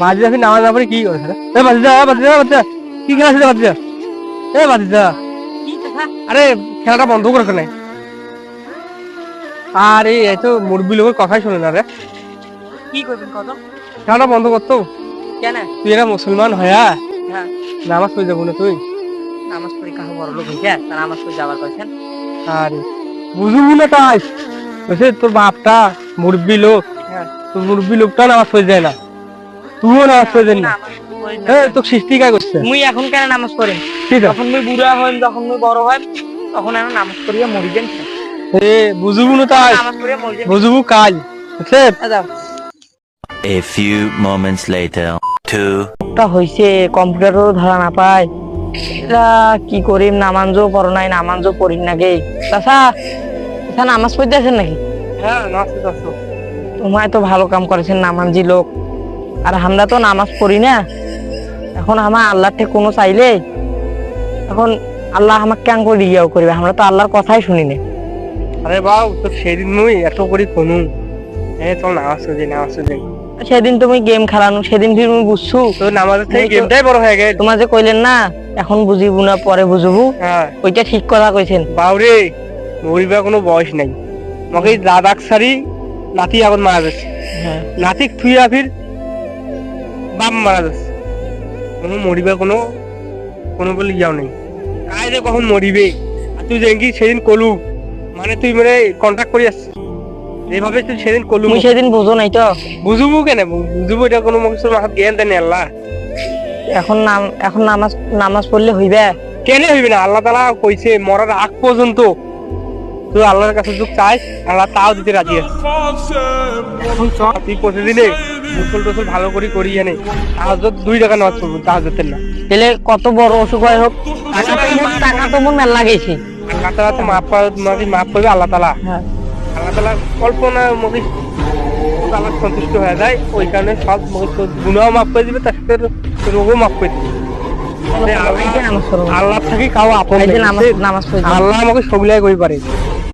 বাজি আপনি নামাজ না পড়ে কি করে কি খেলা ছিল বাজিদা আরে খেলাটা বন্ধ করে কেন? আরে এই তো মুরব্বী লোকের কথাই শোনে না রে। কি করবেন কত? খেলাটা বন্ধ করতো। কেন? তুই এরা মুসলমান হয়া হ্যাঁ নামাজ পড়ে যাবো না তুই? নামাজ পড়ি কাহো বড় লোক হইয়া তা নামাজ পড়ে যাবার কইছেন? আরে বুঝবো না তাই বলছে তোর বাপটা মুরব্বী লোক, হ্যাঁ তোর মুরব্বী লোকটা নামাজ পড়ে যায় না, তুইও নামাজ পড়ে যান না। তোর সৃষ্টি কাজ করছে মুই এখন কেন নামাজ পড়েন? ঠিক আছে যখন মুই বুড়া হইম, যখন মুই বড় হইম, তখন আমি নামাজ পড়িয়া মরিবেন। এ বুঝবো না তাই নামাজ পড়িয়া মরিবেন। বুঝবো কাজ বুঝছে। যাও। A few moments later. টা হইছে কম্পিউটারও ধরা না পায়। এরা কি করিম, নামাজও পড়ো নাই, নামাজও পড়ি নাকি? চাচা চাচা নামাজ পড়তে আছেন নাকি? হ্যাঁ নামাজ পড়তে তোমায় তো ভালো কাম করেছেন, নামাজি লোক। আর আমরা তো নামাজ পড়ি না। এখন আমার আল্লাহর থেকে কোনো চাইলে এখন আল্লাহ আমাকে কেন করে ইয়েও করবে? আমরা তো আল্লাহর কথাই শুনি না। আরে বাউ তো সেদিন মুই এত করি শুনু চল নামাজ পড়ে সেদিন তুমি গেম খেলানো, সেদিন তুমি বুঝছো তো নামাজের থেকে গেমটাই বড় হয়ে গেছে। তোমার যে কইলেন না এখন বুঝিবো না পরে বুঝবো, হ্যাঁ ওইটা ঠিক কথা কইছেন। বাউরে মরিবার কোনো বয়স নাই। আমাকে দাদাক সারি নাতি এখন মারা যাচ্ছে, হ্যাঁ নাতিক থুইয়া ফির বাপ মারা যাচ্ছে। কোনো মরিবার কোনো কোনো বলে ইয়াও নেই। কাজ যে কখন মরিবে আর তুই দেখি সেদিন কলু মানে তুই মানে কন্ট্যাক্ট করি আসছিস এইভাবে তুই সেদিন কলু তুমি সেদিন বুঝো নাই তো। বুঝবো কেন বুঝবো এটা কোনো মানুষের মাথায় জ্ঞান দেন আল্লাহ। এখন নামাজ নামাজ পড়লে হইবে? কেন হইবে না? আল্লাহ তাআলা কইছে মরার আগ পর্যন্ত তুই আল্লাহর কাছে যুগ চাই আল্লাহ তাও দিতে রাজি আছে। এখন চল তুই প্রতিদিনে গোসল টোসল ভালো করে করি জানে তাহাজ্জুদ 2 টাকা নামাজ পড়বো তাহাজ্জুদের না। তাহলে কত বড় অসুখ হয় হোক, টাকা তো মন মেলা গেছে। আল্লাহ তাআলা তো মাফ করবে আল্লাহ তাআলা। হ্যাঁ আল্লাহ তাআলা কল্পনা মধ্যে আল্লাহ সন্তুষ্ট হয়ে যায়, ওই কারণে সব গুনাহ মাফ করে দিবে, তার সাথে রোগও মাফ করে দিবে। নামাজ পড়ো, আল্লাহ থেকে কাউ আপন নামাজ পড়ো। আল্লাহ আমাকে সবলাই করি পারে।